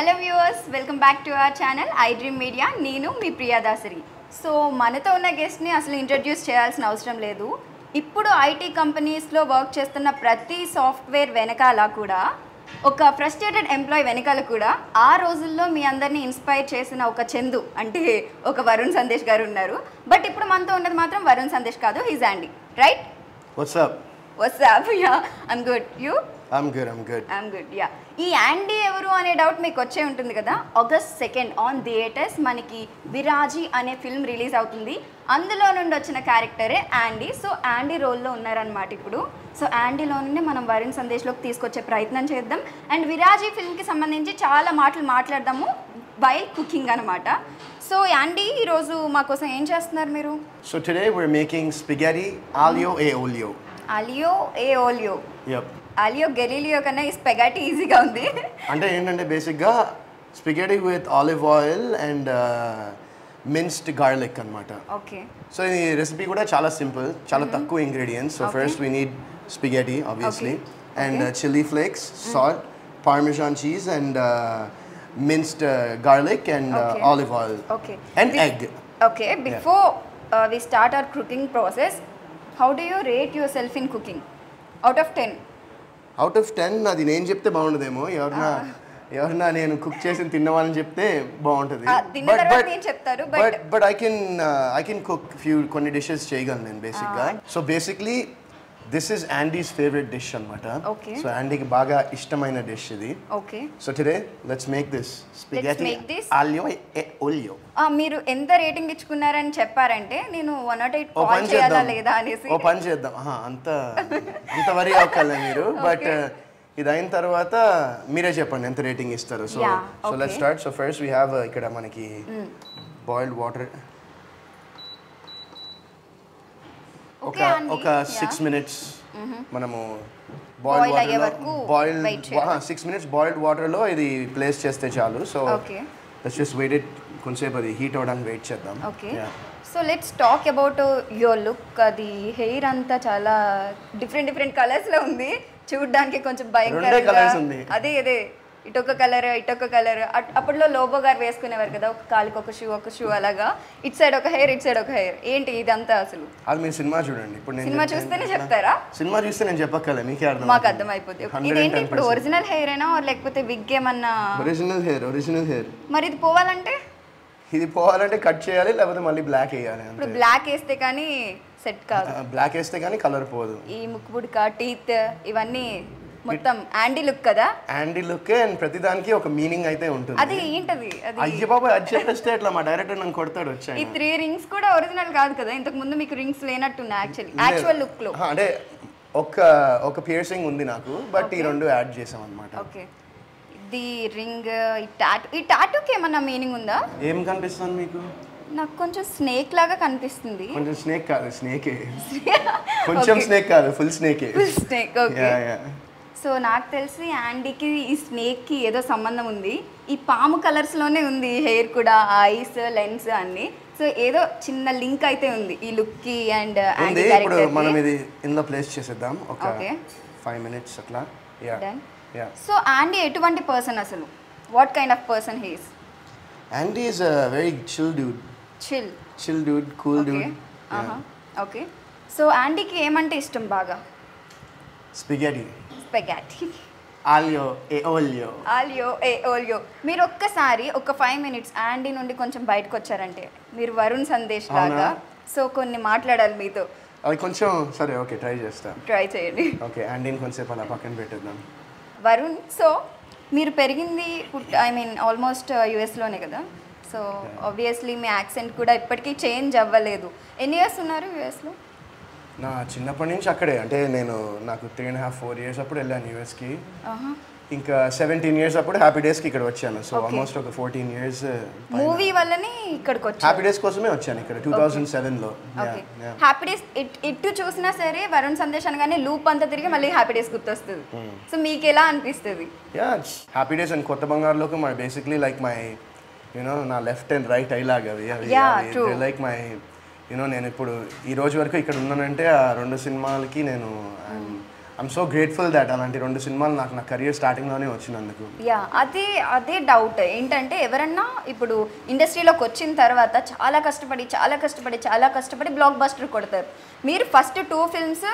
Hello viewers, welcome back to our channel I dream media. నేను మీ Priya Dasari. So మనతో ఉన్న గెస్ట్ని అసలు ఇంట్రడ్యూస్ చేయాల్సిన అవసరం లేదు. ఇప్పుడు ఐటీ కంపెనీస్లో వర్క్ చేస్తున్న ప్రతి సాఫ్ట్వేర్ వెనకాల కూడా ఒక ఫ్రస్ట్రేటెడ్ ఎంప్లాయీ వెనకాల కూడా ఆ రోజుల్లో మీ అందరినీ ఇన్స్పైర్ చేసిన ఒక చందు అంటే ఒక వరుణ్ సందేశ్ గారు ఉన్నారు. బట్ ఇప్పుడు మనతో ఉన్నది మాత్రం వరుణ్ సందేశ్ కాదు, he's Andy, right? What's up? Yeah, I'm good. You? I'm good. I'm good, yeah. ఈ యాండీ ఎవరు అనే డౌట్ మీకు వచ్చే ఉంటుంది కదా. August 2nd ఆన్ థియేటర్స్ మనకి విరాజీ అనే ఫిల్మ్ రిలీజ్ అవుతుంది. అందులో నుండి వచ్చిన క్యారెక్టరే యాండీ. సో యాండీ రోల్లో ఉన్నారనమాట ఇప్పుడు. సో యాండీలో నుండి మనం వరుణ్ సందేశ్లోకి తీసుకొచ్చే ప్రయత్నం చేద్దాం. అండ్ విరాజీ ఫిల్మ్కి సంబంధించి చాలా మాటలు మాట్లాడదాము వైల్ కుకింగ్ అనమాట. సో యాండీ, ఈరోజు మా కోసం ఏం చేస్తున్నారు మీరు? So today we're making spaghetti aglio e olio. అలియో ఏ ఓలియో. Yep. అలియో గెలీలియో కన్నా ఈ స్పెగటీ ఈజీగా ఉంది. అంటే ఏంటంటే బేసిక్గా spaghetti with olive oil and minced garlic అన్నమాట. ఓకే. సో ఈ రెసిపీ కూడా చాలా సింపుల్, చాలా తక్కువ ingredients. So first we need spaghetti obviously and chili flakes, salt, parmesan cheese and minced garlic and olive oil. Okay. And egg. Okay, before we start our cooking process, how do you rate yourself in cooking out of 10? Out of 10 అది నేను చెప్తే బాగుండదేమో, ఎవరన్నా నేను cook చేసి తిన్నవాళ్ళని చెప్తే బాగుంటుంది. But I can cook కొన్ని డిషెస్ చేయగలను నేను బేసిక్గా. So basically this is Andy's favourite dish అనమాట. సో యాండీకి బాగా ఇష్టమైన డిష్ ఇది. So today let's make this spaghetti aglio e olio. మీరు ఎంత రేటింగ్ ఇచ్చుకున్నారని చెప్పారంటే నేను 108 కాల్ చేయాలా లేదా అనేసి. ఓ పని చేద్దాం, అంత వరీ అవ్వకలే మీరు. బట్ ఇది అయిన తర్వాత మీరే చెప్పండి ఎంత రేటింగ్ ఇస్తారు. So let's start. So first we have ఇక్కడ మనకి బాయిల్డ్ వాటర్ ఒక 6 minutes మనము బాయిల్డ్ 6 minutes బాయిల్డ్ వాటర్లో ఇది ప్లేస్ చేస్తే చాలు. So let's just wait it, కొంచెంసేపు అది హీట్ అవ్వడానికి వెయిట్ చేద్దాం. So let's talk about your look. అది హెయిర్ అంతా చాలా డిఫరెంట్ కలర్స్లో ఉంది, చూడడానికి కొంచెం భయంకరంగా. అదే ఇటొక కలర్ అప్పట్లో లోబో గారు వేసుకునేవారు కదా, ఒక కాలికి ఒక షూ అలాగా. ఇట్ సైడ్ ఒక హెయిర్ ఏంటి ఇదంతా అసలు? అది మీరు సినిమా చూడండి. ఇప్పుడు సినిమా చూస్తేనే చెప్తారా? సినిమా చూస్తే నేను చెప్పక్కలే, మీకే అర్థం. మాకు అర్థమైపోతుంది. ఇదేంటి ఇప్పుడు ఒరిజినల్ హెయిర్ అయినా లేకపోతే విగ్ ఏమన్నా? Original hair. మరి ఇది పోవాలంటే కట్ చేయాలి, లేకపోతే మళ్ళీ బ్లాక్ వేయాలి. ఇప్పుడు బ్లాక్ వేస్తే కానీ సెట్ కాదు, బ్లాక్ వేస్తే కానీ కలర్ పోదు. ఈ ముక్కు పుడక, టీత్ ఇవన్నీ మొత్తం యాండీ లుక్ కదా. యాండీ లుక్ అండ్ ప్రతిదానికి ఒక మీనింగ్ అయితే ఉంటుంది. అది ఏంటది? అయ్యో బాబా, అది చెప్పేస్తే ఎట్లా, మా డైరెక్టర్ నన్ను కొడతాడు. వచ్చాయి ఈ 3 rings కూడా ఒరిజినల్ కాదు కదా, ఇంతకు ముందు మీకు రింగ్స్ లేనట్టున్నాయి యాక్చువల్ లుక్ లో. అంటే ఒక పియర్సింగ్ ఉంది నాకు, బట్ ఈ రెండు యాడ్ చేసాం అన్నమాట. ఓకే. ది రింగ్, ఈ టాటూకి ఏమన్నా మీనింగ్ ఉందా? ఏం కనిపిస్తుంది మీకు? నాకు కొంచెం స్నేక్ లాగా కనిపిస్తుంది. కొంచెం స్నేక్ కాదు, స్నేకే. కొంచెం స్నేక్ కాదు, ఫుల్ స్నేకే. Full snake. ఓకే. సో నాకు తెలిసి యాండీకి ఈ స్నేక్కి ఏదో సంబంధం ఉంది. ఈ పాము కలర్స్లోనే ఉంది హెయిర్ కూడా, ఐస్, లెన్స్ అన్నీ. సో ఏదో చిన్న లింక్ అయితే ఉంది ఈ లుక్కి అండ్ యాండీ క్యారెక్టర్కి. ఇప్పుడు మనం ఇది ఇందులో ప్లేస్ చేసేద్దాం ఒక 5 minutes అట్లా. సో యాండీ ఎటువంటి పర్సన్ అసలు? What kind of person he is? Andy is a very chill dude. Chill dude, cool dude. Okay. So యాండీకి ఏమంటే ఇష్టం బాగా? Spaghetti aglio e olio. మీరు ఒక్కసారి ఒక 5 minutes యాండీ నుండి కొంచెం బయటకు వచ్చారంటే మీరు వరుణ్ సందేశ్ లాగా. సో కొన్ని మాట్లాడాలి మీతో. అది కొంచెం సరే, ఓకే, ట్రై చేయండి. ఓకే, యాండీని కొంచెంసేపు అలా పక్కన పెట్టేద్దాం. వరుణ్, సో మీరు పెరిగింది ఆల్మోస్ట్ యుఎస్లోనే కదా. సో ఆబ్వియస్లీ మీ యాక్సెంట్ కూడా ఇప్పటికీ చేంజ్ అవ్వలేదు. ఎన్ని ఇయర్స్ ఉన్నారు యుఎస్లో? నా చిన్నప్పటి నుంచి అక్కడే, అంటే నాకు 3.5-4 years అప్పుడు వెళ్ళాను యూఎస్కి. ఇంకా 17 years అప్పుడు హ్యాపీ డేస్కి ఇక్కడ వచ్చాను. సో ఆల్మోస్ట్ ఒక 14 years. మూవీ వల్లనే ఇక్కడికి వచ్చాను. హ్యాపీ డేస్ కోసమే వచ్చాను ఇక్కడ 2007లో. హ్యాపీ డేస్ ఇటు చూసినా సరే వరుణ్ సందేశ్ అనగానే లూప్ అంతా తిరిగి మళ్ళీ హ్యాపీ డేస్ గుర్తొస్తుంది. సో మీకు ఎలా అనిపిస్తుంది? హ్యాపీ డేస్ అండ్ కొత్త బంగారులోకి మై బేసిక్లీ లైక్ మై నా లెఫ్ట్ అండ్ రైట్ ఐ లాగా లైక్ మై నేను ఇప్పుడు ఈ రోజు వరకు ఇక్కడ ఉన్నానంటే ఆ 2 సినిమాలకి నేను ఐఎమ్ సో గ్రేట్ఫుల్ దట్ అలాంటి 2 సినిమాలు నాకు నా కెరియర్ స్టార్టింగ్లోనే వచ్చినందుకు. యా అదే డౌట్ ఏంటంటే ఎవరన్నా ఇప్పుడు ఇండస్ట్రీలోకి వచ్చిన తర్వాత చాలా కష్టపడి బ్లాక్ బస్టర్ కొడతారు. మీరు ఫస్ట్ 2 ఫిల్మ్స్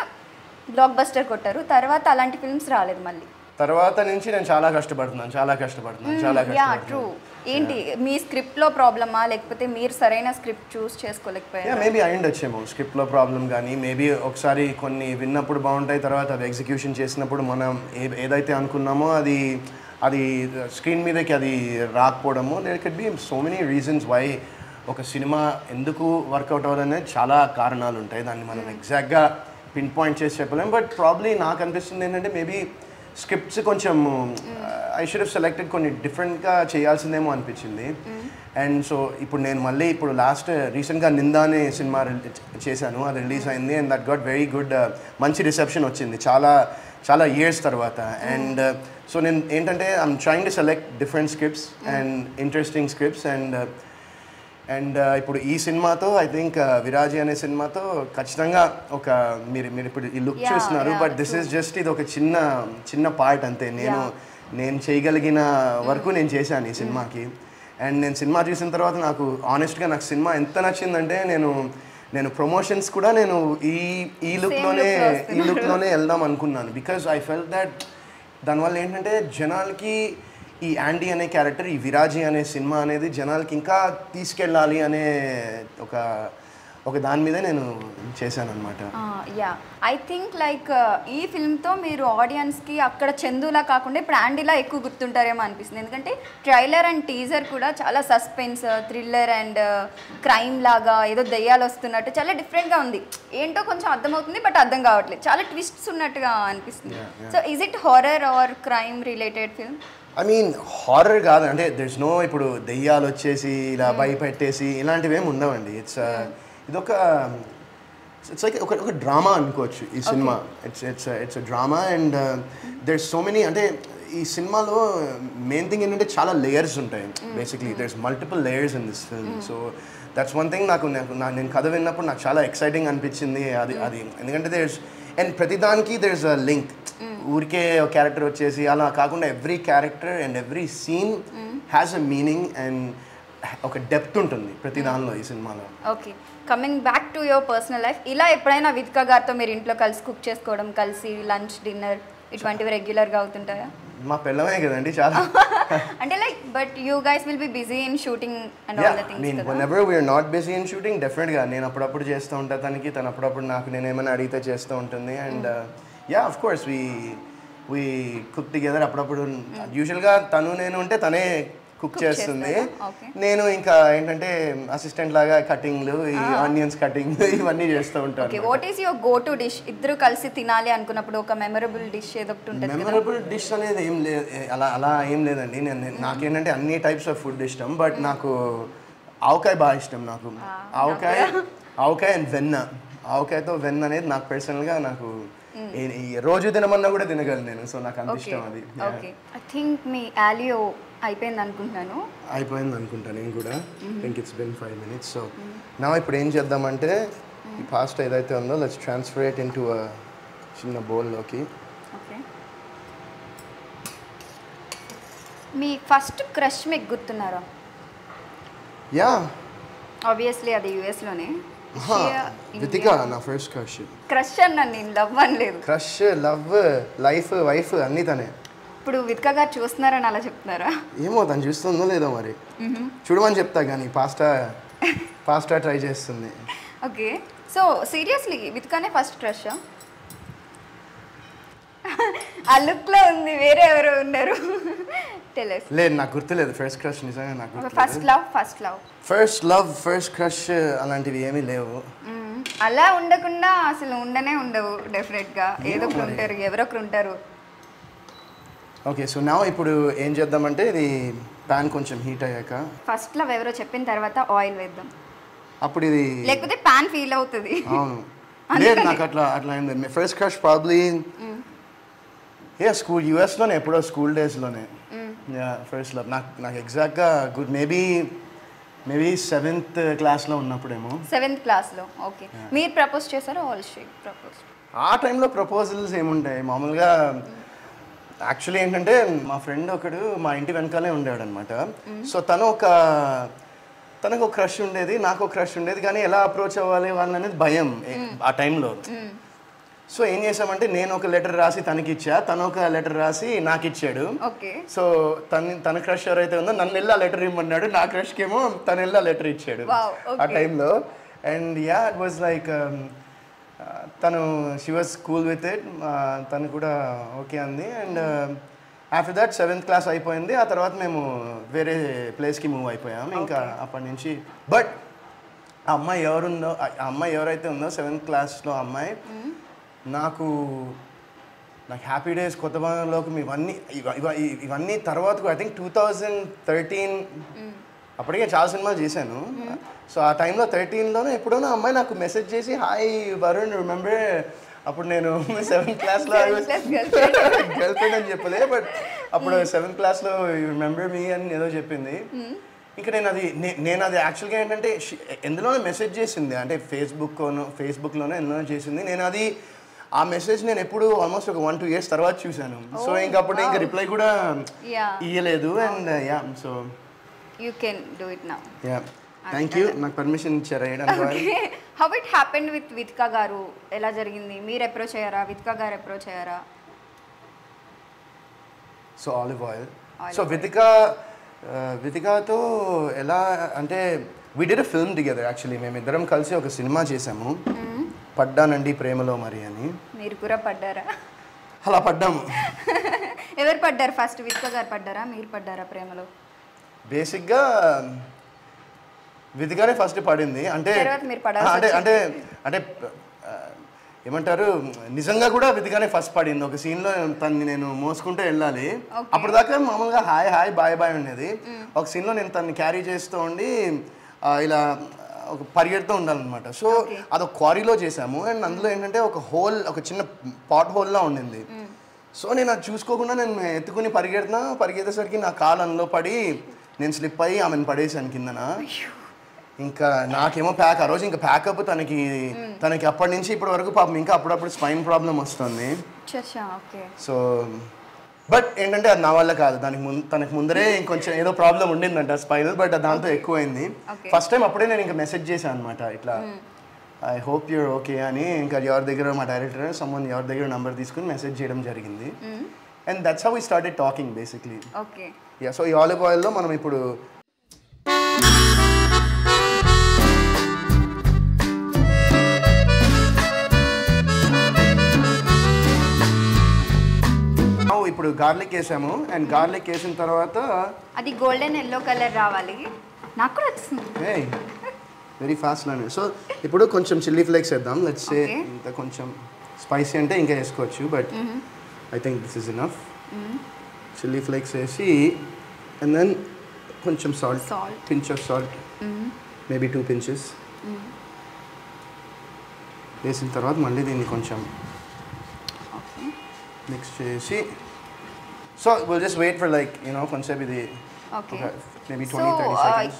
బ్లాక్ బస్టర్ కొట్టారు, తర్వాత అలాంటి ఫిల్మ్స్ రాలేదు. మళ్ళీ తర్వాత నుంచి నేను చాలా కష్టపడుతున్నాను. ట్రూ. ఏంటి మీ స్క్రిప్ట్లో ప్రాబ్లమా, లేకపోతే మీరు సరైన స్క్రిప్ట్ చూస్ చేసుకోలేకపోయారు? మేబీ అయ్యిండొచ్చేమో స్క్రిప్ట్లో ప్రాబ్లం, కానీ మేబీ ఒకసారి కొన్ని విన్నప్పుడు బాగుంటాయి, తర్వాత అది ఎగ్జిక్యూషన్ చేసినప్పుడు మనం ఏదైతే అనుకున్నామో అది స్క్రీన్ మీదకి అది రాకపోవడము. There could be so many reasons why ఒక సినిమా ఎందుకు వర్కౌట్ అవ్వాలనేది చాలా కారణాలు ఉంటాయి. దాన్ని మనం ఎగ్జాక్ట్గా పిన్ పాయింట్ చేసి చెప్పలేము. బట్ ప్రాబ్లీ నాకు అనిపిస్తుంది ఏంటంటే మేబీ స్క్రిప్ట్స్ కొంచెం ఐ షుడ్ హావ్ సెలెక్టెడ్ కొన్ని డిఫరెంట్గా చేయాల్సిందేమో అనిపించింది. అండ్ సో ఇప్పుడు లాస్ట్ రీసెంట్గా నిందా అనే సినిమా చేశాను, అది రిలీజ్ అయింది. And that got very good, మంచి రిసెప్షన్ వచ్చింది చాలా ఇయర్స్ తర్వాత. అండ్ సో నేను ఏంటంటే I'm trying to select different scripts and interesting scripts. And ఇప్పుడు ఈ సినిమాతో ఐ థింక్ విరాజి అనే సినిమాతో ఖచ్చితంగా ఒక మీరు ఇప్పుడు ఈ లుక్ చూస్తున్నారు, బట్ దిస్ ఈస్ జస్ట్ ఇది ఒక చిన్న పార్ట్ అంతే. నేను చేయగలిగిన వరకు నేను చేశాను ఈ సినిమాకి. అండ్ నేను సినిమా చూసిన తర్వాత నాకు ఆనెస్ట్గా నాకు సినిమా ఎంత నచ్చిందంటే నేను ప్రమోషన్స్ కూడా నేను ఈ లుక్లోనే వెళ్దాం అనుకున్నాను. బికాజ్ ఐ ఫెల్ట్ దట్ దానివల్ల ఏంటంటే జనాలకి ఈ యాండీ అనే క్యారెక్టర్, ఈ విరాజి అనే సినిమా అనేది జనాలకి ఇంకా తీసుకెళ్ళాలి అనే ఒక దాని మీద నేను చేశాను అనమాట. యా ఐ థింక్ లైక్ ఈ ఫిల్మ్తో మీరు ఆడియన్స్కి అక్కడ చందులా కాకుండా ఇప్పుడు యాండీలా ఎక్కువ గుర్తుంటారేమో అనిపిస్తుంది. ఎందుకంటే ట్రైలర్ అండ్ టీజర్ కూడా చాలా సస్పెన్స్, థ్రిల్లర్ అండ్ క్రైమ్ లాగా ఏదో దెయ్యాలు వస్తున్నట్టు చాలా డిఫరెంట్గా ఉంది. ఏంటో కొంచెం అర్థమవుతుంది, బట్ అర్థం కావట్లేదు. చాలా ట్విస్ట్స్ ఉన్నట్టుగా అనిపిస్తుంది. So is it horror or crime related film? I mean horror కాదు, అంటే దెర్స్ నో ఇప్పుడు దెయ్యాలు వచ్చేసి ఇలా భయపెట్టేసి ఇలాంటివి ఏమి ఉండవండి. ఇదొక ఒక డ్రామా అనుకోవచ్చు ఈ cinema. It's drama and there's so many, అంటే ఈ సినిమాలో మెయిన్ థింగ్ ఏంటంటే చాలా లేయర్స్ ఉంటాయి. Basically there's multiple layers in this film. So that's one thing నేను కథ విన్నప్పుడు నాకు చాలా ఎక్సైటింగ్ అనిపించింది అది ఎందుకంటే అండ్ ప్రతిదానికి దెర్స్ అ లింక్. ఊరికే ఒక క్యారెక్టర్ వచ్చేసి అలా కాకుండా every character and every scene has a meaning and ఒక డెప్త్ ఉంటుంది ప్రతి దానిలో ఈ సినిమాలో. Okay, coming back to your personal life, ఇలా ఎప్పుడైనా విత్కా గారితో మీరు ఇంట్లో కలిసి కుక్ చేసుకోవడం, కలిసి లంచ్ డిన్నర్ ఇటువంటివి రెగ్యులర్గా అవుతుంటాయా? మా పిల్లమే కదండి చాలా. అంటే like but you guys will be busy in shooting and all the things కదా. whenever we are not busy in shooting, definitely నేను అప్పుడప్పుడు చేస్తూ ఉంటాను తనకి, తను అప్పుడప్పుడు నాకు నేను ఏమైనా అడిగితే చేస్తూ ఉంటుంది. And yeah of course we cook together. అప్పుడప్పుడు యూజువల్గా తను నేను ఉంటే తనే కుక్ చేస్తుంది, నేను ఇంకా ఏంటంటే అసిస్టెంట్ లాగా కటింగ్లు, ఈ ఆనియన్స్ కటింగ్ ఇవన్నీ చేస్తూ ఉంటాను. Okay, what is your go to dish? ఇద్దరు కలిసి తినాలి అనుకున్నప్పుడు ఒక మెమరబుల్ డిష్ ఏదో ఒకటి ఉంటుంది. మెమరబుల్ డిష్ అనేది ఏం లేదు, అలా ఏం లేదండి. నాకేంటంటే అన్ని టైప్స్ ఆఫ్ ఫుడ్ ఇష్టం, బట్ నాకు ఆవకాయ బాగా ఇష్టం. నాకు ఆవకాయ అండ్ వెన్న, ఆవకాయతో వెన్న అనేది నాకు పర్సనల్గా నాకు రోజు తినమన్నా కూడా తినగలను నేను. సో నాకు అంత ఇష్టం అది. ఓకే, ఐ థింక్ మీ ఆలియో అయిపోయింది అనుకుంటున్నాను. నేను కూడా think it's been 5 minutes. So నా ఇప్పుడు ఏం చేద్దామంటే ఈ పాస్తా ఏదైతే ఉందో let's transfer it into a చిన్న బౌల్లోకి. ఓకే, మీ ఫస్ట్ క్రష్ మీకు గుర్తున్నారా? యా ఆబ్వియస్లీ అది యుఎస్లోనే. వితికా నా ఫస్ట్ క్రష్ అన్నాను నేను, లవ్ అనలేదు. క్రష్, లవ్, లైఫ్, వైఫ్ అన్నీ తనే. ఇప్పుడు విత్కా గారు చూస్తున్నారని అలా చెప్తున్నారా? ఏమో తను చూస్తుందో లేదో మరి, చూడమని చెప్తా కానీ పాస్తా ట్రై చేస్తుంది. ఓకే, సో సీరియస్లీ విత్కానే ఫస్ట్ క్రష్? ఆ లుక్లో ఉంది, వేరే ఎవరు ఉన్నారు? లేదు నాకు గుర్తులేదు ఫస్ట్ క్రష్, నిజంగా నాకు ఫస్ట్ లవ్ ఫస్ట్ క్రష్ అలాంటివి ఏమీ లేవు. అలా ఉండకుండా అసలు ఉండవు డెఫినెట్గా, ఏదో ఒకరు ఉంటారు, ఎవరో ఒకరు ఉంటారు. ఓకే, సో నా ఇప్పుడు ఏం చేద్దామంటే ఇది ప్యాన్ కొంచెం హీట్ అయ్యాక ఫస్ట్ లవ్ ఎవరో చెప్పిన తర్వాత ఆయిల్ వేద్దాం, అప్పుడు ఇది లేకపోతే ప్యాన్ ఫీల్ అవుతుంది. అవును, లేదు నాకు అట్లా అయింది. ఫస్ట్ క్రష్ ప్రాబ్లీ స్కూల్ యూఎస్లోనే, ఎప్పుడో స్కూల్ డేస్లోనే. ఫస్ట్ లవ్ నాకు ఎగ్జాక్ట్గా గుడ్ మేబీ 7th క్లాస్లో ఉన్నప్పుడేమో. 7th క్లాస్లో. ఓకే, మీరు ప్రపోజ్ చేశారా? All she propose? ఆ టైంలో ప్రపోజల్స్ ఏముంటాయి మామూలుగా. యాక్చువల్లీ ఏంటంటే మా ఫ్రెండ్ ఒకడు మా ఇంటి వెనకాలే ఉండేవాడు అనమాట. సో తనకు ఒక క్రష్ ఉండేది, నాకు ఒక క్రష్ ఉండేది, కానీ ఎలా అప్రోచ్ అవ్వాలి వాళ్ళని అనేది భయం ఆ టైంలో. సో ఏం చేసామంటే నేను ఒక లెటర్ రాసి తనకి ఇచ్చా, తను ఒక లెటర్ రాసి నాకు ఇచ్చాడు. సో తన క్రష్ ఎవరైతే ఉందో నన్ను వెళ్ళి ఆ లెటర్ ఇమ్మన్నాడు, నా క్రష్కి ఏమో తను వెళ్ళి ఆ లెటర్ ఇచ్చాడు ఆ టైంలో. And ya it was like తను she was cool with it, తను కూడా ఓకే అంది. And after that 7th class అయిపోయింది. ఆ తర్వాత మేము వేరే ప్లేస్కి మూవ్ అయిపోయాం ఇంకా అప్పటి నుంచి. బట్ ఆ అమ్మాయి ఎవరైతే ఉందో 7th క్లాస్లో అమ్మాయి, నాకు హ్యాపీ డేస్, కొత్త బంగాళలోకం ఇవన్నీ తర్వాత ఐ థింక్ 2013 అప్పటికే చాలా సినిమాలు చేశాను. సో ఆ టైంలో 13లోనే ఎప్పుడోనో అమ్మాయి నాకు మెసేజ్ చేసి హాయ్ వరుణ్ రిమెంబర్, అప్పుడు నేను 7th క్లాస్లో గర్ల్ ఫ్రెండ్ అని చెప్పలే, బట్ అప్పుడు 7th క్లాస్లో రిమెంబర్ మీ అని ఏదో చెప్పింది. ఇంకా నేను అది యాక్చువల్గా ఏంటంటే ఎందులోనే మెసేజ్ చేసింది, అంటే ఫేస్బుక్లోనే ఎందులోనే చేసింది. నేను అది ఆ మెసేజ్ నేను ఎప్పుడు ఆల్మోస్ట్ ఒక 1-2 years తర్వాత చూశాను. సో ఇంకా అప్పుడు ఇంకా రిప్లై కూడా ఇయ్యలేదు. And yeah so you can do it now. Yeah thank you, నాకు పర్మిషన్ ఇచ్చారు. How it happened with Vithika గారు, ఎలా జరిగింది? మీరు అప్రోచ్ అయ్యారా, వితికా గారు అప్రోచ్ అయ్యారా? So olive oil. సో వితికాతో ఎలా అంటే we did a film together. Actually మేమిద్దరం కలిసి ఒక సినిమా చేసాము, పడ్డానండి ప్రేమలో మరి అని. మీరు కూడా పడ్డారా? అలా పడ్డాము. ఎవరు పడ్డారు ఫస్ట్? వితికా గారు పడ్డారా, మీరు పడ్డారా ప్రేమలో? బేసిక్గా వితికానే ఫస్ట్ పడింది. అంటే ఏమంటారు, నిజంగా కూడా వితికానే ఫస్ట్ పడింది. ఒక సీన్లో తన్ని నేను మోసుకుంటూ వెళ్ళాలి, అప్పుడు దాకా మామూలుగా హాయ్ బాయ్ ఉండేది. ఒక సీన్లో నేను తన్ని క్యారీ చేస్తూ ఉండి ఇలా ఒక పరిగెడుతూ ఉండాలన్నమాట. సో అదొక క్వారీలో చేసాము. అండ్ అందులో ఏంటంటే ఒక చిన్న పాట్ హోల్లా ఉండింది. సో నేను అది చూసుకోకుండా నేను ఎత్తుకుని పరిగెత్తేసరికి నా కాలు అందులో పడి నేను స్లిప్ అయ్యి ఆమెను పడేసాను కిందన. ఇంకా నాకేమో ఆ రోజు ఇంకా ప్యాకప్ తనకి అప్పటి నుంచి ఇప్పటి వరకు పాపం ఇంకా అప్పుడప్పుడు స్పైన్ ప్రాబ్లం వస్తుంది. సో బట్ ఏంటంటే అది నా వల్ల కాదు, తనకు ముందరే ఇంకొంచెం ఏదో ప్రాబ్లం ఉండిందంట స్పైనల్, బట్ దాంతో ఎక్కువైంది. ఫస్ట్ టైం అప్పుడే నేను ఇంకా మెసేజ్ చేశాను అనమాట, ఇట్లా ఐ హోప్ యూర్ ఓకే అని. ఇంకా ఎవరి దగ్గర మా డైరెక్టర్ ఎవరి దగ్గర నెంబర్ తీసుకుని మెసేజ్ చేయడం జరిగింది. And that's how we started talking basically. Yeah so ఈ ఆలివ్ ఆయిల్లో మనం ఇప్పుడు గార్లిక్ వేసాము. అండ్ గార్లిక్ వేసిన తర్వాత అది గోల్డెన్ ఎల్లో కలర్ రావాలి. నాకు కూడా వచ్చింది వెరీ ఫాస్ట్ లానే. సో ఇప్పుడు కొంచెం చిల్లీ ఫ్లేక్స్ వేద్దాం. లెట్స్ సే ఇంత కొంచెం స్పైసీ అంటే ఇంకా వేసుకోవచ్చు, but I think this is enough. Chilli flakes వేసి అండ్ దెన్ కొంచెం salt, pinch of salt, maybe 2 pinches వేసిన తర్వాత మళ్ళీ దీన్ని కొంచెం మిక్స్ చేసి, so we'll just wait for like కొంచెం ఇది maybe 20-30 seconds.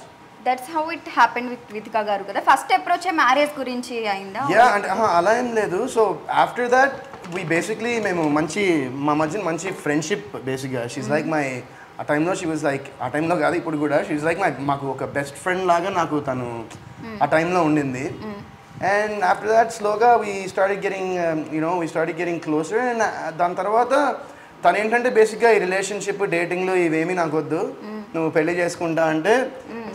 That's how it happened with Vitika garu kada. First approach marriage గురించి అయిందా? Yeah, అంటే అలా ఏం లేదు. So after that we basically మేము మా మధ్య మంచి ఫ్రెండ్షిప్ బేసిక్గా. షీఈ్ లైక్ మై ఆ టైంలో షీ వాజ్ లైక్, ఆ టైంలో కాదు ఇప్పుడు కూడా, షీఈ్ లైక్ మాకు ఒక బెస్ట్ ఫ్రెండ్ లాగా నాకు తను ఆ టైంలో ఉండింది. అండ్ ఆఫ్టర్ దాట్ స్లోగా we started getting closure. And దాని తర్వాత తను ఏంటంటే బేసిక్గా ఈ రిలేషన్షిప్ డేటింగ్లు ఇవేమీ నాకు వద్దు, నువ్వు పెళ్లి చేసుకుంటా అంటే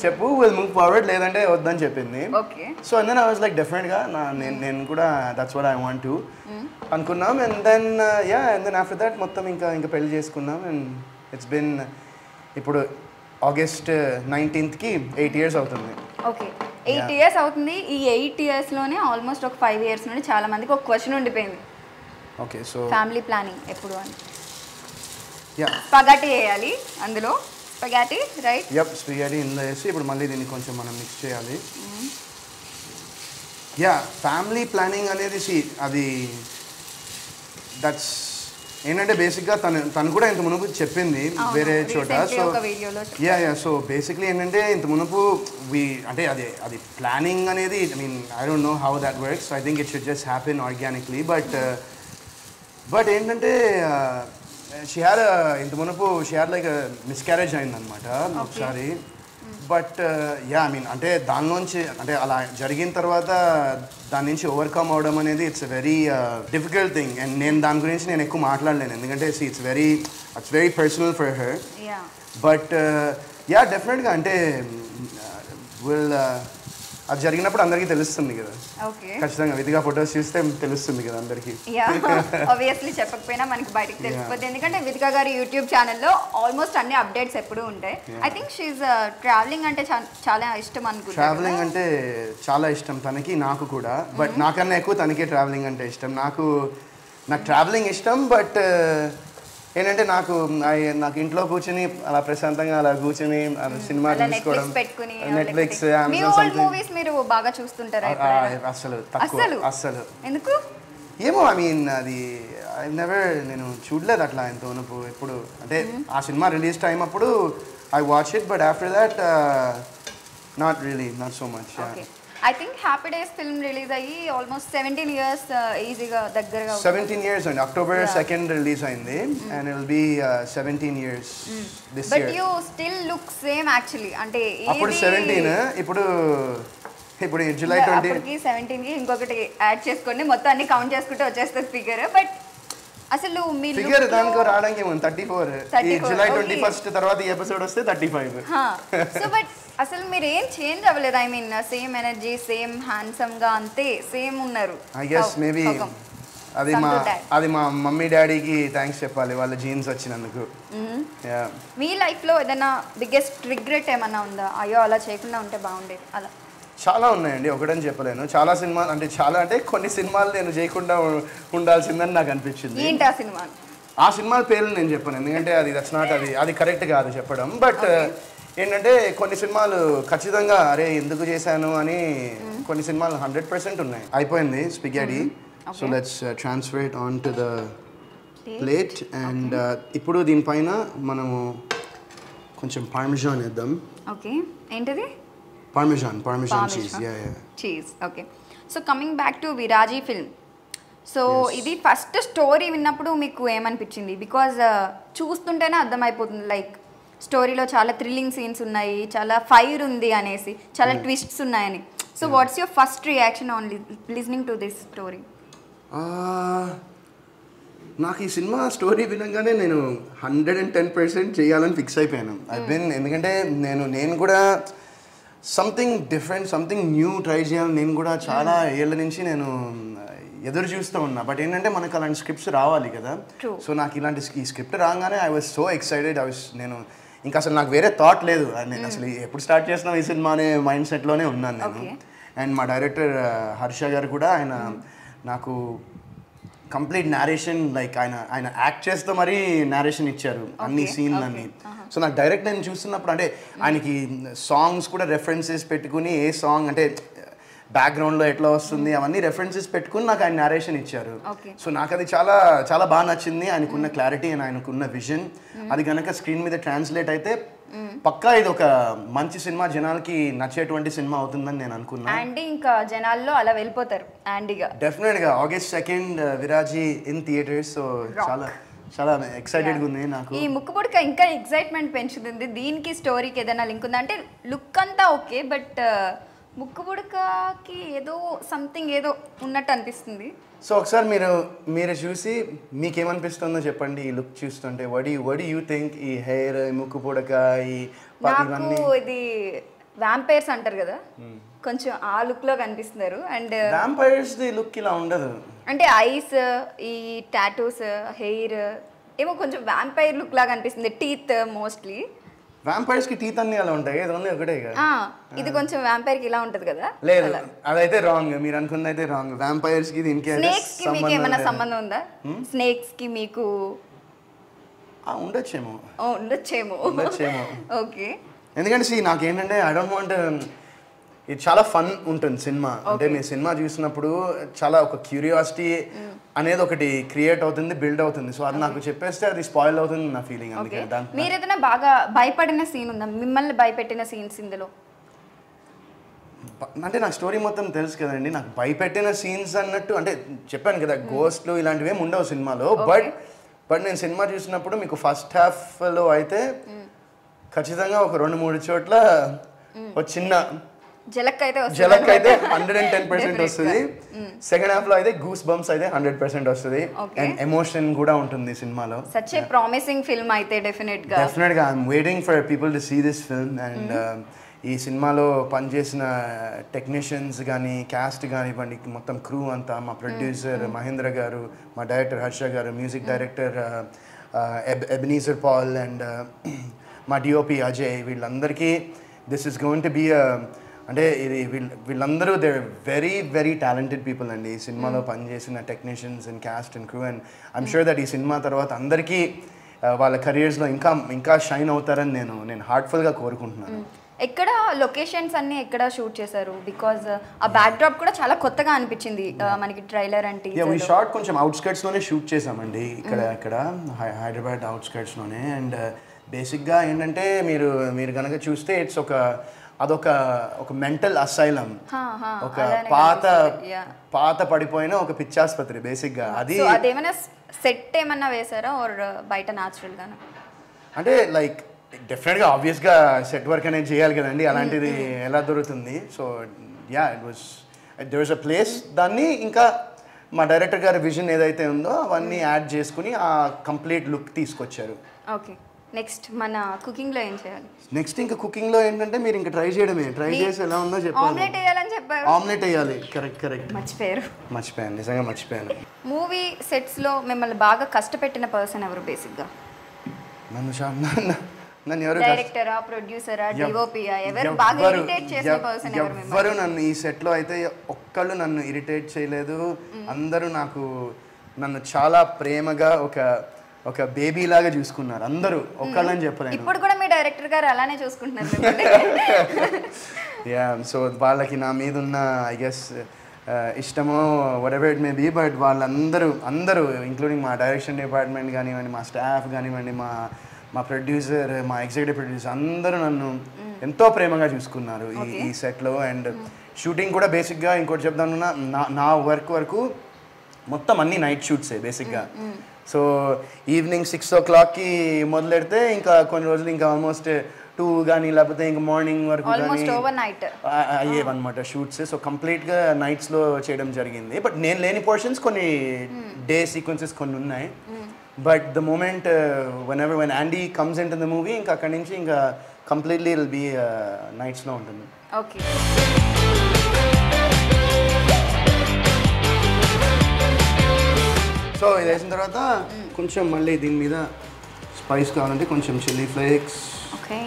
చెప్పు, విల్ మూవ్ ఫార్వర్డ్, లేదంటే వద్దని చెప్పింది. So and then I was like డెఫినెట్గా నేను కూడా that's what I want to అనుకున్నాం. అండ్ దెన్ ఆఫ్టర్ దట్ మొత్తం ఇంకా పెళ్లి చేసుకున్నాం. అండ్ ఇట్స్ బిన్ ఇప్పుడు August 19th 8 years అవుతుంది. ఓకే, 8 years అవుతుంది. ఈ 8 yearsలోనే ఆల్మోస్ట్ ఒక 5 years నుండి చాలా మందికి ఒక క్వశ్చన్ ఉండిపోయింది. ఓకే, సో ఫ్యామిలీ ప్లానింగ్ ఎప్పుడు అని. స్పగేటీ వేయాలి అందులో, స్పగేటీ రైట్? స్పగేటీ ఇందులో వేసి ఇప్పుడు మళ్ళీ దీన్ని కొంచెం మనం మిక్స్ చేయాలి. ఫ్యామిలీ ప్లానింగ్ అనేది అది ఏంటంటే బేసిక్గా తను కూడా ఇంత మునుపు చెప్పింది వేరే చోట. సో సో బేసిక్లీ ఏంటంటే ఇంత మునుపు అంటే అది ప్లానింగ్ అనేది I don't know how that works. I think it should just happen organically. But ఏంటంటే ఇంత మునుపు లైక్ మిస్క్యారేజ్ అయిందనమాట ఒకసారి. బట్ అంటే దానిలోంచి అంటే అలా జరిగిన తర్వాత దాని నుంచి ఓవర్కమ్ అవడం అనేది it's very difficult thing. And నేను దాని గురించి నేను ఎక్కువ మాట్లాడలేను ఎందుకంటే it's very personal for her. But డెఫినెట్గా అంటే అది జరిగినప్పుడు అందరికీ తెలుస్తుంది కదా. ఖచ్చితంగా విధిగా ఫొటోస్ చూస్తే తెలుస్తుంది కదా అందరికీ. ఆబ్వియస్లీ చెప్పకపోయినా మనకి బయటకు తెలిసిపోతుంది ఎందుకంటే విధిక గారి యూట్యూబ్ ఛానల్లో ఆల్మోస్ట్ అన్ని అప్డేట్స్ ఎప్పుడూ ఉంటాయి. ఐ థింక్ షీఈ్ ట్రావెలింగ్ అంటే చాలా ఇష్టం అనుకుంటా. ట్రావెలింగ్ అంటే చాలా ఇష్టం తనకి, నాకు కూడా. బట్ నాకన్నా ఎక్కువ తనకే ట్రావెలింగ్ అంటే ఇష్టం. నాకు ట్రావెలింగ్ ఇష్టం. బట్ ఏంటంటే నాకు ఇంట్లో కూర్చొని అలా ప్రశాంతంగా అలా కూర్చొని సినిమా చూసుకోవడం, నెట్ఫ్లిక్స్, మూవీస్ మీరు బాగా చూస్తుంటారా? అస్సలు ఎందుకు ఏమో అది నేను చూడలేదు అట్లా ఎంతవరకు ఎప్పుడు. అంటే ఆ సినిమా రిలీజ్ టైం అప్పుడు I watch it, but after that not so much. I think Happy Days film release అయ్యి almost 17 years ఈజీగా దగ్గరగా 17 years అండి. October 2nd రిలీజ్ అయింది and it will be 17 years this year. But you still look same actually. అంటే అప్పుడు 17 ఇప్పుడు July 20 అప్పటికి 17 కి ఇంకొకటి యాడ్ చేసుకోండి, మొత్తం అన్ని కౌంట్ చేసుకుంటే వచ్చేస్తుంది ఫిగర్. బట్ అసలు మీ ఫిగర్ దానికి రావడానికి ఏమో 34 ఈ జూలై 21st తర్వాత ఈ ఎపిసోడ్ వస్తే 35. సో బట్ అసలు మీరు ఏం చేంజ్ అవ్వలేదు. I mean same energy, same handsome గా అంతే సేమ్ ఉన్నారు. ఐ గెస్ మేబీ అది మా మమ్మీ డాడీకి థ్యాంక్స్ చెప్పాలి, వాళ్ళ జీన్స్ వచ్చినందుకు. మీ లైఫ్ లో ఏదైనా బిగ్గెస్ట్ రిగ్రెట్ ఏమన్నా ఉందా? అయ్యో అలా చేయకుండా ఉంటే బాగుండేది అలా? చాలా ఉన్నాయండి, ఒకటని చెప్పలేను. అంటే కొన్ని సినిమాలు నేను చేయకుండా ఉండాల్సిందని నాకు అనిపించింది. ఏంటి ఆ సినిమా? ఆ సినిమాల పేర్లు నేను చెప్పాను ఎందుకంటే అది కరెక్ట్ కాదు చెప్పడం. బట్ ఏంటంటే కొన్ని సినిమాలు ఖచ్చితంగా అరే ఎందుకు చేశాను అని కొన్ని సినిమాలు 100% ఉన్నాయి. అయిపోయింది spaghetti. So let's transfer it on to the plate. And ఇప్పుడు దీనిపైన మనము కొంచెం పార్మిజాన్ వేద్దాం. ఓకే, ఏంటిది? Parmesan cheese. Cheese. Okay. So coming back to విరాజీ ఫిల్మ్. సో ఇది ఫస్ట్ స్టోరీ విన్నప్పుడు మీకు ఏమనిపించింది? బికాజ్ చూస్తుంటేనే అర్థమైపోతుంది లైక్ స్టోరీలో చాలా థ్రిల్లింగ్ సీన్స్ ఉన్నాయి, చాలా ఫైర్ ఉంది అనేసి, చాలా ట్విస్ట్స్ ఉన్నాయని. So what's your first reaction on listening to this story? నాకు ఈ సినిమా స్టోరీ వినగానే నేను 110% చేయాలని ఫిక్స్ అయిపోయాను. ఎందుకంటే నేను కూడా something different, something new try చేయాలని నేను కూడా చాలా ఏళ్ళ నుంచి నేను ఎదురు చూస్తూ ఉన్నా. బట్ ఏంటంటే మనకు అలాంటి స్క్రిప్ట్స్ రావాలి కదా. సో నాకు ఈ స్క్రిప్ట్ రాగానే ఐ వాజ్ సో ఎక్సైటెడ్. నేను ఇంకా అసలు నాకు వేరే థాట్ లేదు. నేను అసలు ఎప్పుడు స్టార్ట్ చేసినా ఈ సినిమా అనే మైండ్ సెట్లోనే ఉన్నాను నేను. అండ్ మా డైరెక్టర్ హర్ష గారు కూడా ఆయన నాకు కంప్లీట్ నేరేషన్ లైక్ ఆయన యాక్ట్ చేస్తూ మరీ నేరేషన్ ఇచ్చారు అన్ని సీన్లన్నీ. సో నాకు డైరెక్ట్ నేను చూస్తున్నప్పుడు అంటే ఆయనకి సాంగ్స్ కూడా రెఫరెన్సెస్ పెట్టుకుని ఏ సాంగ్ అంటే బ్యాక్గ్రౌండ్లో ఎట్లా వస్తుంది అవన్నీ రెఫరెన్సెస్ పెట్టుకుని నాకు ఆయన నేరేషన్ ఇచ్చారు. సో నాకు అది చాలా చాలా బాగా నచ్చింది. ఆయనకున్న క్లారిటీ అండ్ ఆయనకున్న విజన్ అది కనుక స్క్రీన్ మీద ట్రాన్స్లేట్ అయితే పక్కా ఇది ఒక మంచి సినిమా, జనాలకి నచ్చేటువంటి సినిమా అవుతుందని నేను అనుకున్నా. అండ్ ఇంకా జనాల్లో అలా వెళ్ళిపోతారు అండిగా. డెఫినెట్గా August 2nd విరాజీ in theatres. So చాలా ఎక్సైటెడ్గా ఉంది నాకు. ఈ ముక్కుపుడక ఇంకా ఎక్సైట్మెంట్ పెంచుతుంది. దీనికి స్టోరీకి ఏదైనా లింక్ ఉందా? అంటే లుక్ అంతా ఓకే, బట్ ముక్కుపుడకకి ఏదో సంథింగ్ ఏదో ఉన్నట్టు అనిపిస్తుంది. సో ఒకసారి మీరు చూసి మీకేమనిపిస్తుందో చెప్పండి. ఈ లుక్ చూస్తుంటే what do you think? ఈ హెయిర్, ముక్కుపుడక, ఈ నాకు ఇది వ్యాంపైర్స్ అంటారు కదా, కొంచెం ఆ లుక్ లో కనిపిస్తున్నారు. అండ్ వ్యాంపైర్స్ ది లుక్ ఇలా ఉండదు. అంటే ఐస్, ఈ టాటూస్, హెయిర్ ఏమో కొంచెం వ్యాంపైర్ లుక్ లాగా అనిపిస్తుంది. టీత్ మోస్ట్లీ వ్యాంపైర్స్ కి టీత్ అన్ని అలా ఉంటాయి, ఇది ఓన్లీ ఒకటే కదా. ఇది కొంచెం వ్యాంపైర్ కి ఇలా ఉంటది కదా. లేదు, అదైతే రాంగ్. మీరు అనుకున్నది అయితే రాంగ్. వ్యాంపైర్స్ కి దీనికి స్నేక్స్ కి మీకు ఏమైనా సంబంధం ఉందా? స్నేక్స్ కి మీకు ఉండొచ్చేమో. ఓకే. ఎందుకంటే నాకేంటంటే ఐ డోంట్ వాంట్ ఇది చాలా ఫన్ ఉంటుంది సినిమా. అంటే మీరు సినిమా చూసినప్పుడు చాలా ఒక క్యూరియాసిటీ అనేది ఒకటి క్రియేట్ అవుతుంది, బిల్డ్ అవుతుంది. సో అది నాకు చెప్పేస్తే అది స్పాయిల్ అవుతుంది నా ఫీలింగ్. అందుకే మీరు ఏదైనా బాగా భయపడిన సీన్ ఉందా, మిమ్మల్ని భయపెట్టిన సీన్స్ ఇందులో? అంటే నాకు స్టోరీ మొత్తం తెలుసు కదండి. నాకు భయపెట్టిన సీన్స్ అన్నట్టు అంటే చెప్పాను కదా, గోస్ట్లు ఇలాంటివి ఏమి ఉండవు సినిమాలో. బట్ నేను సినిమా చూసినప్పుడు మీకు ఫస్ట్ హాఫ్లో అయితే ఖచ్చితంగా ఒక 2-3 చోట్ల ఒక చిన్న జలక్ అయితే 110% వస్తుంది. సెకండ్ హాఫ్ లో అయితే గూస్ బంప్స్ అయితే 100% వస్తుంది. అండ్ ఎమోషన్ కూడా ఉంటుంది సినిమాలో. సచ్ ఏ ప్రామిసింగ్ ఫిల్మ్ అయితే డెఫినెట్ గా I'm waiting for people to see this film. And ఈ సినిమాలో పనిచేసిన టెక్నీషియన్స్ కానీ, క్యాస్ట్ కానివ్వండి, మొత్తం క్రూ అంతా, మా ప్రొడ్యూసర్ మహేంద్ర గారు, మా డైరెక్టర్ హర్ష గారు, music director Ebenezer Paul and మా డిఓపి అజయ్, వీళ్ళందరికీ this is going to be అంటే ఇది వీళ్ళందరూ they very very talented people అండి. ఈ సినిమాలో పనిచేసిన technicians and cast and crew. And I'm sure that ఈ సినిమా తర్వాత అందరికీ వాళ్ళ కెరియర్స్లో ఇంకా షైన్ అవుతారని నేను హార్ట్ఫుల్గా కోరుకుంటున్నాను. ఎక్కడ లొకేషన్స్ అన్ని ఎక్కడ షూట్ చేశారు? బికాజ్ ఆ బ్యాక్ డ్రాప్ కూడా చాలా కొత్తగా అనిపించింది మనకి ట్రైలర్ అంటే. ఈ షార్ట్ కొంచెం అవుట్స్కర్ట్స్లోనే షూట్ చేసామండి, ఇక్కడ హైదరాబాద్ అవుట్స్కర్ట్స్లోనే. అండ్ బేసిక్గా ఏంటంటే మీరు కనుక చూస్తే ఇట్స్ అదొక మెంటల్ అసైలం, ఒక పాత పడిపోయిన ఒక పిచ్చాసుపత్రి బేసిక్గా. అదేమైనా సెట్ ఏమన్నా వేసారా ఆర్ బయట న్యాచురల్ గానా? అంటే లైక్ డెఫినెట్గా ఆబ్వియస్గా సెట్ వర్క్ అనేది చేయాలి కదండి, అలాంటిది ఎలా దొరుకుతుంది? So yeah, there was a place. దాన్ని ఇంకా మా డైరెక్టర్ గారి విజన్ ఏదైతే ఉందో అవన్నీ యాడ్ చేసుకుని ఆ కంప్లీట్ లుక్ తీసుకొచ్చారు. ఓకే, నెక్స్ట్ మన కుకింగ్లో ఏం చేయాలి? నెక్స్ట్ ఇంకా కుకింగ్లో ఏంటంటే మీరు ఇంకా ట్రై చేయడమే. ట్రై చేసి ఎలా ఉందో చెప్పాలి. ఆమ్లెట్ వేయాలని చెప్పారు. ఆమ్లెట్ వేయాలి, కరెక్ట్. మర్చిపోయాను, నిజంగా మర్చిపోయాను. మూవీ సెట్స్లో మిమ్మల్ని బాగా కష్టపెట్టిన పర్సన్ ఎవరు బేసిక్గా? నన్ను ఎవరు డైరెక్టరా, ప్రొడ్యూసరా, డిఓపియా, ఎవరు బాగా ఇరిటేట్ చేసిన పర్సన్ ఎవరు? ఎవరు నన్ను ఈ సెట్లో అయితే ఒక్కళ్ళు నన్ను ఇరిటేట్ చేయలేదు. అందరూ నన్ను చాలా ప్రేమగా ఒక బేబీ లాగా చూసుకున్నారు అందరూ, ఒక్కళ్ళని చెప్పలేదు. ఇప్పుడు కూడా మీ డైరెక్టర్ గారు అలానే చూసుకుంటున్నారు. యా, సో వాళ్ళకి నా మీద ఉన్న ఐ గెస్ ఇష్టమో whatever it may be, but వాళ్ళందరూ ఇంక్లూడింగ్ మా డైరెక్షన్ డిపార్ట్మెంట్ కానివ్వండి, మా స్టాఫ్ కానివ్వండి, మా ప్రొడ్యూసర్, మా ఎగ్జిక్యూటివ్ ప్రొడ్యూసర్ అందరూ నన్ను ఎంతో ప్రేమగా చూసుకున్నారు ఈ సెట్లో. అండ్ షూటింగ్ కూడా బేసిక్గా ఇంకోటి చెప్దామన్నా, నా వరకు మొత్తం అన్ని నైట్ షూట్సే బేసిక్గా. సో ఈవినింగ్ 6 o'clockకి మొదలెడితే ఇంకా కొన్ని రోజులు ఇంకా ఆల్మోస్ట్ 2 కానీ లేకపోతే ఇంకా మార్నింగ్ వరకు అయ్యేవన్నమాట షూట్స్. సో కంప్లీట్గా నైట్స్లో చేయడం జరిగింది. బట్ నేను లేని పోర్షన్స్ కొన్ని డే సీక్వెన్సెస్ కొన్ని ఉన్నాయి. But the moment when Andy comes in to the movie ఇంకా అక్కడి నుంచి ఇంకా కంప్లీట్లీ విల్ బీ నైట్స్లో ఉంటుంది. ఓకే, సో ఇది వేసిన తర్వాత కొంచెం మళ్ళీ దీని మీద స్పైస్ కావాలంటే కొంచెం చిల్లీ ఫ్లేక్స్. ఓకే,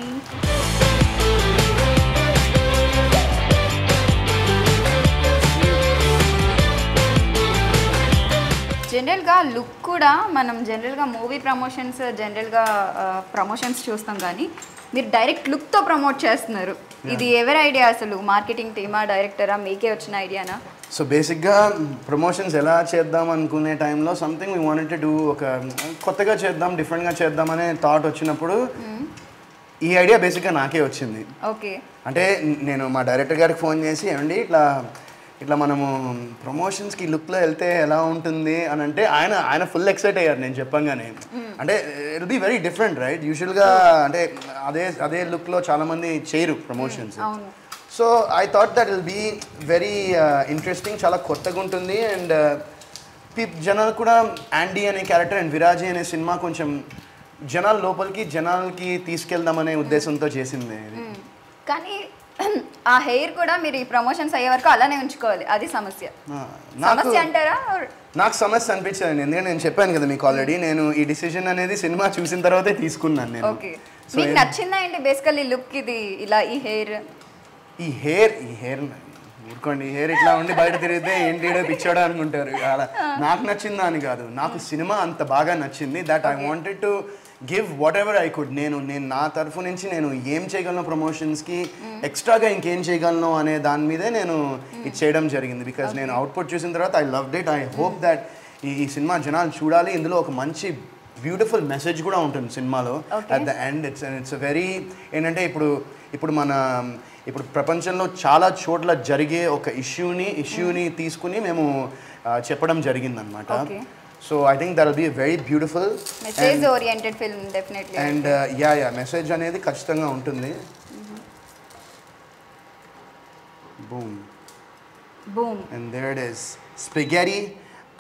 జనరల్గా లుక్ కూడా మనం జనరల్గా మూవీ ప్రమోషన్స్ చూస్తాం, కానీ మీరు డైరెక్ట్ లుక్తో ప్రమోట్ చేస్తున్నారు. ఇది ఎవరి ఐడియా అసలు? మార్కెటింగ్ టీమా, డైరెక్టరా, మీకే వచ్చిన ఐడియానా? సో బేసిక్గా ప్రమోషన్స్ ఎలా చేద్దాం అనుకునే టైంలో something we wanted to do, ఒక కొత్తగా చేద్దాం, డిఫరెంట్గా చేద్దాం అనే థాట్ వచ్చినప్పుడు ఈ ఐడియా బేసిక్గా నాకే వచ్చింది. ఓకే, అంటే నేను మా డైరెక్టర్ గారికి ఫోన్ చేసి, ఏమండి ఇట్లా మనము ప్రమోషన్స్కి లుక్లో వెళ్తే ఎలా ఉంటుంది అని అంటే ఆయన ఫుల్ ఎక్సైట్ అయ్యారు నేను చెప్పంగానే. అంటే it be very different right, యూజువల్గా అంటే అదే లుక్లో చాలామంది చేయరు promotions. So I thought that will be very interesting, చాలా కొత్తగా ఉంటుంది. అండ్ జనాలు కూడా యాండీ అనే క్యారెక్టర్ అండ్ విరాజీ అనే సినిమా కొంచెం జనాలకి తీసుకెళ్దామనే ఉద్దేశంతో చేసింది. కానీ ఆ హెయిర్ కూడా మీరు ఈ ప్రమోషన్స్ అయ్యే వరకు అలానే ఉంచుకోవాలి, అది సమస్య అంటారా? నాకు సమస్య అనిపించదండి, ఎందుకంటే నేను చెప్పాను కదా మీకు ఆల్రెడీ, నేను ఈ డిసిజన్ అనేది సినిమా చూసిన తర్వాతే తీసుకున్నాను నేను. ఓకే, మీకు నచ్చిందా ఏంటి బేసికల్లీ లుక్? ఇది ఇలా ఈ హెయిర్ ఊరుకోండి, ఈ హెయిర్ ఇట్లా ఉండి బయట తిరిగితే ఏంటి పిచ్చాడా అనుకుంటారు. అలా నాకు నచ్చిందా అని కాదు, నాకు సినిమా అంత బాగా నచ్చింది that I wanted to give what ever I could. నేను నా తరఫు నుంచి నేను ఏం చేయగలను ప్రమోషన్స్కి, ఎక్స్ట్రాగా ఇంకేం చేయగలను అనే దాని మీదే నేను ఇది చేయడం జరిగింది. బికాజ్ నేను అవుట్పుట్ చూసిన తర్వాత I loved it. I hope that ఈ సినిమా జనాలు చూడాలి. ఇందులో ఒక మంచి బ్యూటిఫుల్ మెసేజ్ కూడా ఉంటుంది సినిమాలో. At the end it's very ఏంటంటే ఇప్పుడు ప్రపంచంలో చాలా చోట్ల జరిగే ఒక ఇష్యూని తీసుకుని మేము చెప్పడం జరిగిందనమాట. So I think that will be very beautiful message oriented film definitely. And message అనేది ఖచ్చితంగా ఉంటుంది. Boom and there it is spaghetti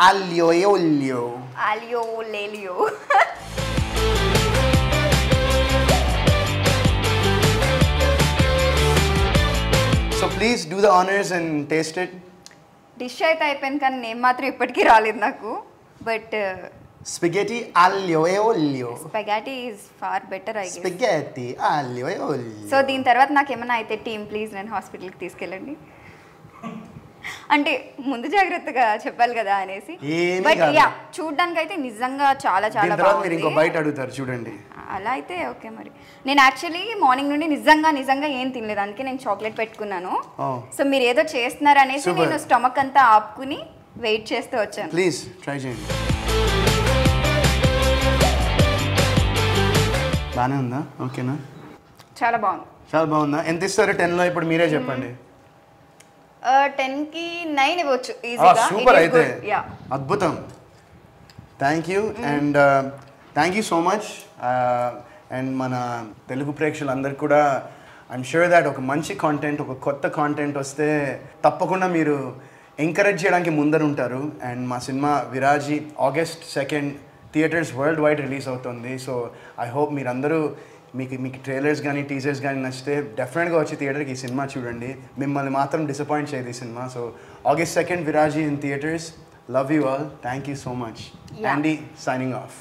aglio e olio. Aglio olio. So please do the honors and taste it. Dish అయితే అయిపోయింది కానీ నేను మాత్రం ఇప్పటికీ రాలేదు నాకు. But Spaghetti aglio e olio. Spaghetti is far better I guess. Spaghetti aglio e olio. So దీని తర్వాత నాకు ఏమైనా అయితే టీమ్ ప్లీజ్ నేను హాస్పిటల్కి తీసుకెళ్ళండి. అంటే ముందు జాగ్రత్తగా చెప్పాలి కదా అనేసి. బట్ యా చూడడానికి అయితే నిజంగా చాలా చాలా బాగుంది. మీరు ఇంకో బైట్ అడుగుతారు చూడండి. అలా అయితే ఓకే. మరి నేను యాక్చువల్లీ మార్నింగ్ నుండి నిజంగా ఏం తినలేదు, అందుకే నేను చాక్లెట్ పెట్టుకున్నాను. సో మీరు ఏదో చేస్తున్నారు అనేసి నేను స్టమక్ అంతా ఆపుకుని వెయిట్ చేస్తూ వచ్చాను. ప్లీజ్ ట్రై చేయండి. బాగానే ఉందా? ఓకేనా? చాలా బాగుంది. చాలా బాగుందా? ఎంత ఇస్తారు 10లో? ఇప్పుడు మీరే చెప్పండి. 10కి 9 ఇవ్వచ్చు ఈజీగా. సూపర్ అయితే అద్భుతం. Thank you and thank you so much. And మన తెలుగు ప్రేక్షకులందరికీ కూడా ఐఎమ్ షూర్ దాట్ ఒక మంచి కాంటెంట్, ఒక కొత్త కాంటెంట్ వస్తే తప్పకుండా మీరు ఎంకరేజ్ చేయడానికి ముందర ఉంటారు. అండ్ మా cinema విరాజీ August 2 theatres world wide release అవుతుంది. సో ఐ హోప్ మీరందరూ మీకు ట్రైలర్స్ కానీ టీజర్స్ కానీ నచ్చితే డెఫినెట్గా వచ్చి థియేటర్కి ఈ సినిమా చూడండి. మిమ్మల్ని మాత్రం డిసప్పాయింట్ చేయదు ఈ cinema. So August 2 విరాజీ in theatres. Love you all. Thank you so much. Andy signing off.